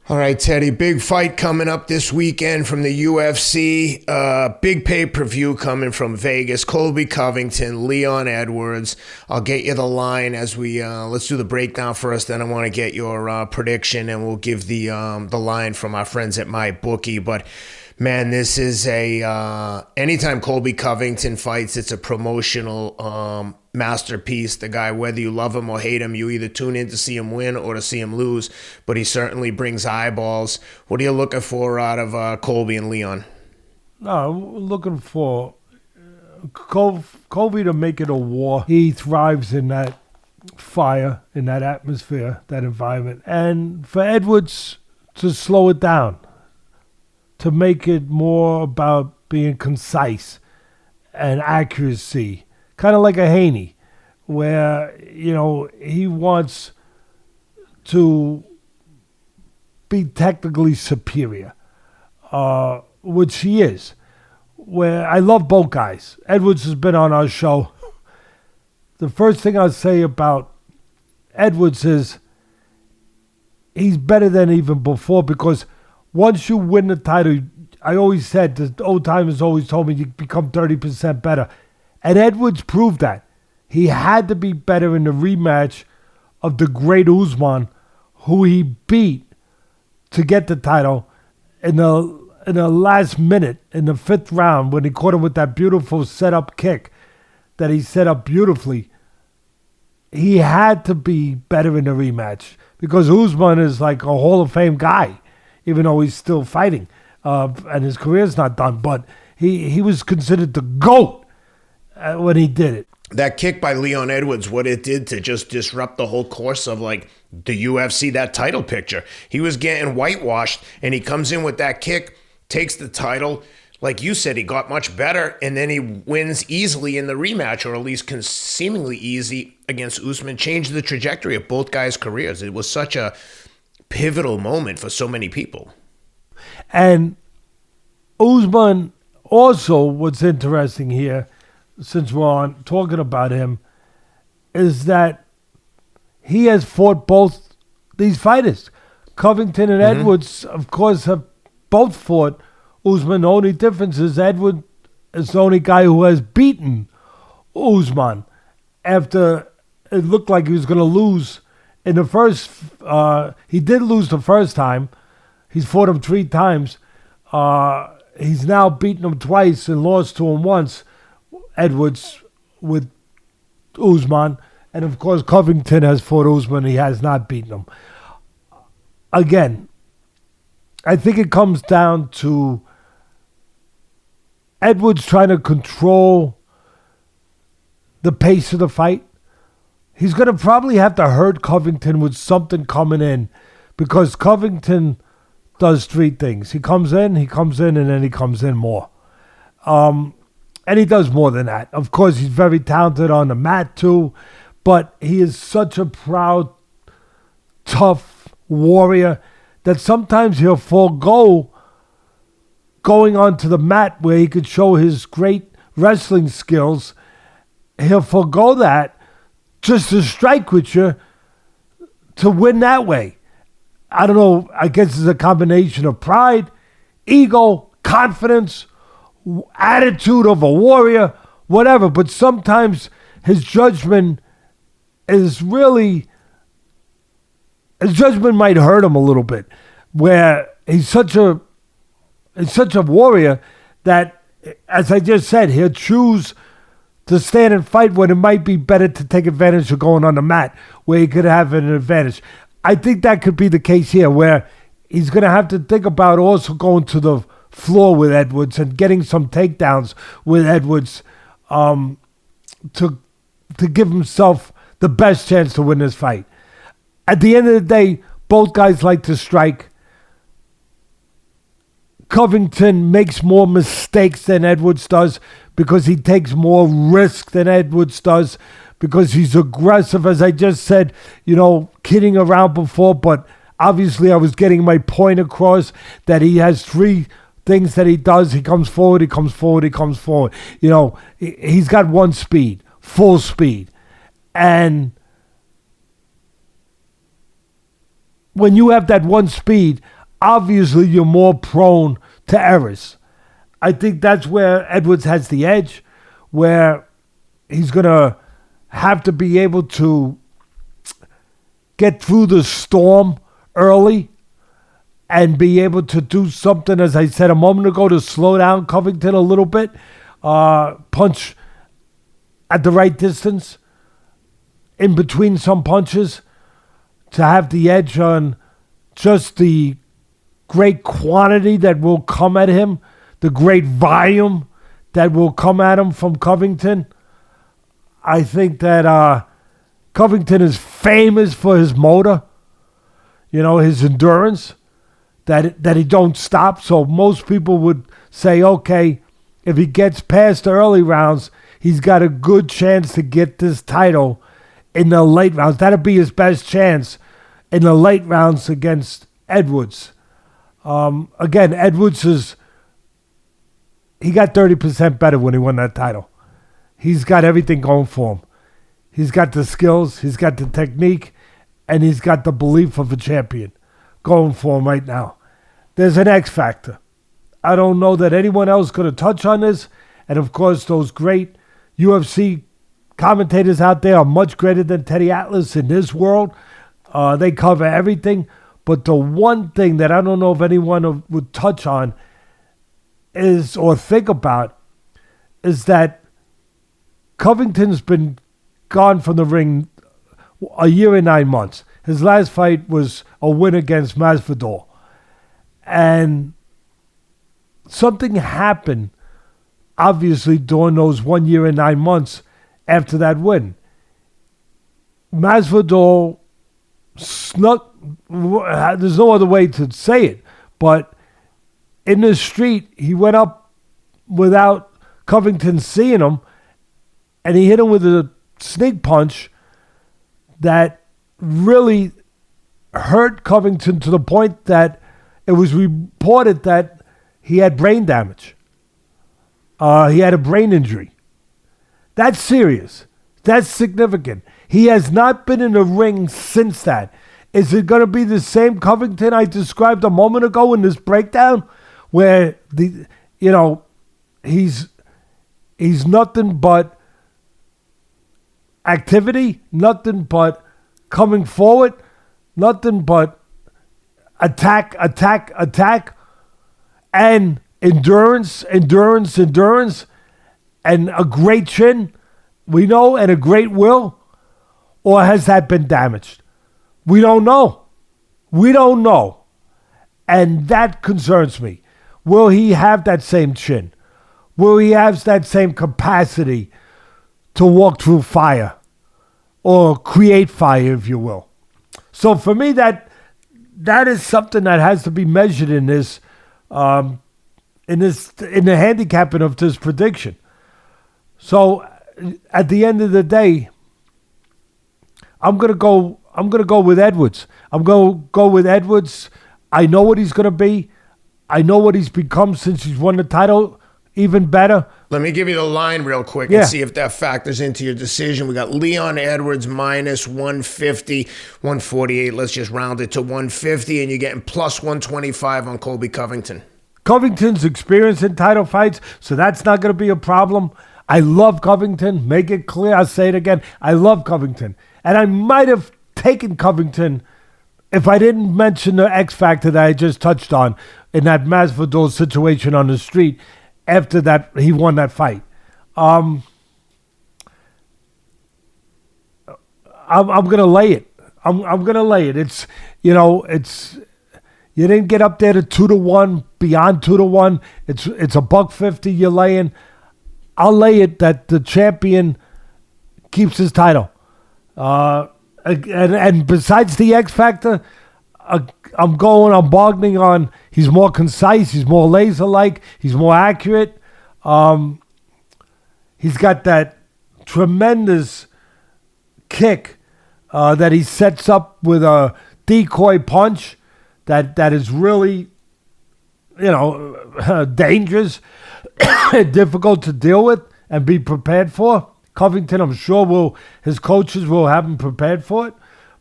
All right, Teddy, big fight coming up this weekend from the UFC. Big pay-per-view coming from Vegas. Colby Covington, Leon Edwards. I'll get you the line as we let's do the breakdown first. Then I want to get your prediction, and we'll give the line from our friends at MyBookie. But man, this is anytime Colby Covington fights, it's a promotional masterpiece. The guy, whether you love him or hate him, you either tune in to see him win or to see him lose, but he certainly brings eyeballs. What are you looking for out of Colby and Leon? No, looking for Colby to make it a war. He thrives in that fire, in that atmosphere, that environment. And for Edwards to slow it down, to make it more about being concise and accuracy, kind of like a Haney, where, he wants to be technically superior, which he is. Where I love both guys. Edwards has been on our show. The first thing I'll say about Edwards is he's better than even before, because once you win the title, I always said, the old timers always told me, you become 30% better. And Edwards proved that. He had to be better in the rematch of the great Usman, who he beat to get the title in the last minute, in the fifth round, when he caught him with that beautiful set-up kick that he set up beautifully. He had to be better in the rematch, because Usman is like a Hall of Fame guy, even though he's still fighting, and his career's not done. But he was considered the GOAT when he did it. That kick by Leon Edwards, what it did to just disrupt the whole course of the UFC, that title picture. He was getting whitewashed, and he comes in with that kick, takes the title. Like you said, he got much better, and then he wins easily in the rematch, or at least seemingly easy against Usman. Changed the trajectory of both guys' careers. It was such a pivotal moment for so many people. And Usman, also, what's interesting here, since we're on talking about him, is that he has fought both these fighters. Covington and Edwards, of course, have both fought Usman. The only difference is Edwards is the only guy who has beaten Usman after it looked like he was going to lose in the first. He did lose the first time. He's fought him 3 times. He's now beaten him twice and lost to him once, Edwards, with Usman. And of course, Covington has fought Usman. He has not beaten him. Again, I think it comes down to Edwards trying to control the pace of the fight. He's going to probably have to hurt Covington with something coming in, because Covington does 3 things. He comes in, and then he comes in more. And he does more than that. Of course, he's very talented on the mat too, but he is such a proud, tough warrior that sometimes he'll forego going onto the mat where he could show his great wrestling skills. He'll forego that just to strike with you to win that way. I don't know, I guess it's a combination of pride, ego, confidence, attitude of a warrior, whatever. But sometimes his judgment might hurt him a little bit, where he's such a warrior that, as I just said, he'll choose to stand and fight when it might be better to take advantage of going on the mat, where he could have an advantage. I think that could be the case here, where he's going to have to think about also going to the floor with Edwards and getting some takedowns with Edwards to give himself the best chance to win this fight. At the end of the day, both guys like to strike. Covington makes more mistakes than Edwards does, because he takes more risk than Edwards does, because he's aggressive, as I just said, kidding around before, but obviously I was getting my point across that he has 3 things that he does. He comes forward, he comes forward, he comes forward. He's got one speed, full speed. And when you have that one speed, obviously you're more prone to errors. I think that's where Edwards has the edge, where he's going to have to be able to get through the storm early and be able to do something, as I said a moment ago, to slow down Covington a little bit, punch at the right distance, in between some punches, to have the edge on just the great quantity that will come at him, the great volume that will come at him from Covington. I think that Covington is famous for his motor, his endurance, that he don't stop. So most people would say, okay, if he gets past the early rounds, he's got a good chance to get this title in the late rounds. That'll be his best chance in the late rounds against Edwards. Again, Edwards he got 30% better when he won that title. He's got everything going for him. He's got the skills, he's got the technique, and he's got the belief of a champion going for him right now. There's an X factor. I don't know that anyone else could have touched on this. And of course, those great UFC commentators out there are much greater than Teddy Atlas in this world. They cover everything. But the one thing that I don't know if anyone would touch on is, or think about, is that Covington's been gone from the ring a year and 9 months. His last fight was a win against Masvidal. And something happened, obviously, during those 1 year and 9 months after that win. Masvidal snuck, there's no other way to say it, but in the street, he went up without Covington seeing him, and he hit him with a sneak punch that really hurt Covington to the point that it was reported that he had brain damage. He had a brain injury. That's serious. That's significant. He has not been in the ring since that. Is it going to be the same Covington I described a moment ago in this breakdown, where he's nothing but activity, nothing but coming forward, nothing but attack, and endurance, and a great chin, we know, and a great will? Or has that been damaged? We don't know. And that concerns me. Will he have that same chin? Will he have that same capacity to walk through fire or create fire, if you will? So for me, that is something that has to be measured in this, in the handicapping of this prediction. So at the end of the day, I'm gonna go with Edwards. I'm gonna go with Edwards. I know what he's gonna be. I know what he's become since he's won the title. Even better. Let me give you the line real quick and see if that factors into your decision. We got Leon Edwards minus 150, 148. Let's just round it to 150, and you're getting plus 125 on Colby Covington. Covington's experienced in title fights, so that's not going to be a problem. I love Covington. Make it clear. I'll say it again. I love Covington. And I might have taken Covington if I didn't mention the X factor that I just touched on in that Masvidal situation on the street after that he won that fight. I'm gonna lay it. I'm gonna lay it. It's you didn't get up there to 2-1, beyond 2-1. It's $150 you're laying. I'll lay it that the champion keeps his title. And besides the X factor, I'm bargaining on he's more concise, he's more laser-like, he's more accurate. He's got that tremendous kick that he sets up with a decoy punch that is really, dangerous, difficult to deal with and be prepared for. Covington, I'm sure his coaches will have him prepared for it.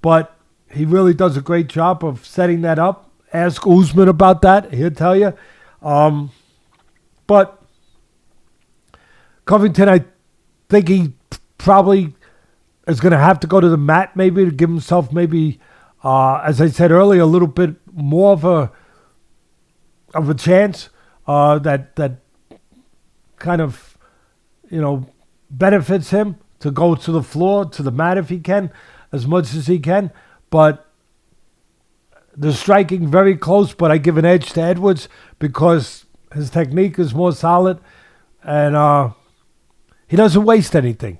But he really does a great job of setting that up. Ask Usman about that. He'll tell you. But Covington, I think he probably is going to have to go to the mat maybe to give himself maybe, as I said earlier, a little bit more of a chance that kind of, benefits him to go to the floor, to the mat if he can, as much as he can. But the striking very close, but I give an edge to Edwards because his technique is more solid and he doesn't waste anything.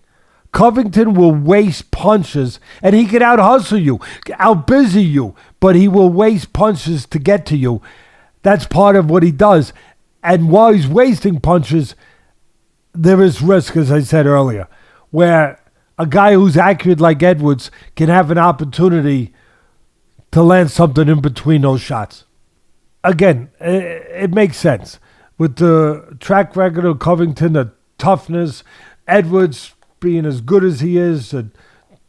Covington will waste punches and he can out-hustle you, out-busy you, but he will waste punches to get to you. That's part of what he does. And while he's wasting punches, there is risk, as I said earlier, where a guy who's accurate like Edwards can have an opportunity to land something in between those shots. Again, it makes sense. With the track record of Covington, the toughness, Edwards being as good as he is, a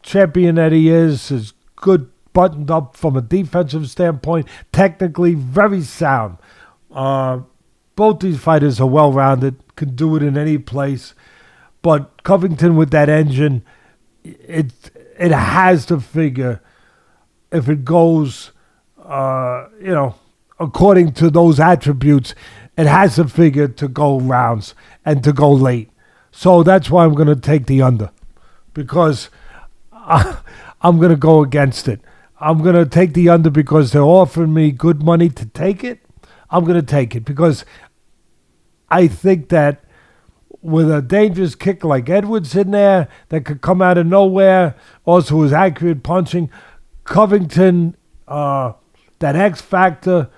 champion that he is good buttoned up from a defensive standpoint, technically very sound. Both these fighters are well-rounded, can do it in any place. But Covington with that engine, it has to figure if it goes, according to those attributes, it has to figure to go rounds and to go late. So that's why I'm going to take the under, because I'm going to go against it. I'm going to take the under because they're offering me good money to take it. I'm going to take it because I think that with a dangerous kick like Edwards in there that could come out of nowhere, also his accurate punching, Covington, that X factor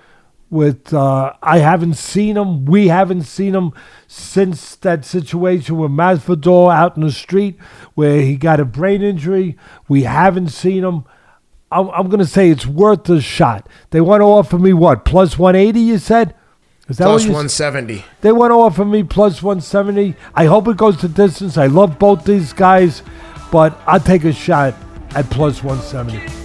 with, I haven't seen him, we haven't seen him since that situation with Masvidal out in the street where he got a brain injury. We haven't seen him. I'm going to say it's worth a shot. They want to offer me what, plus 180 you said? Is that plus what 170. They want to offer me plus 170. I hope it goes to distance. I love both these guys, but I'll take a shot at plus 170.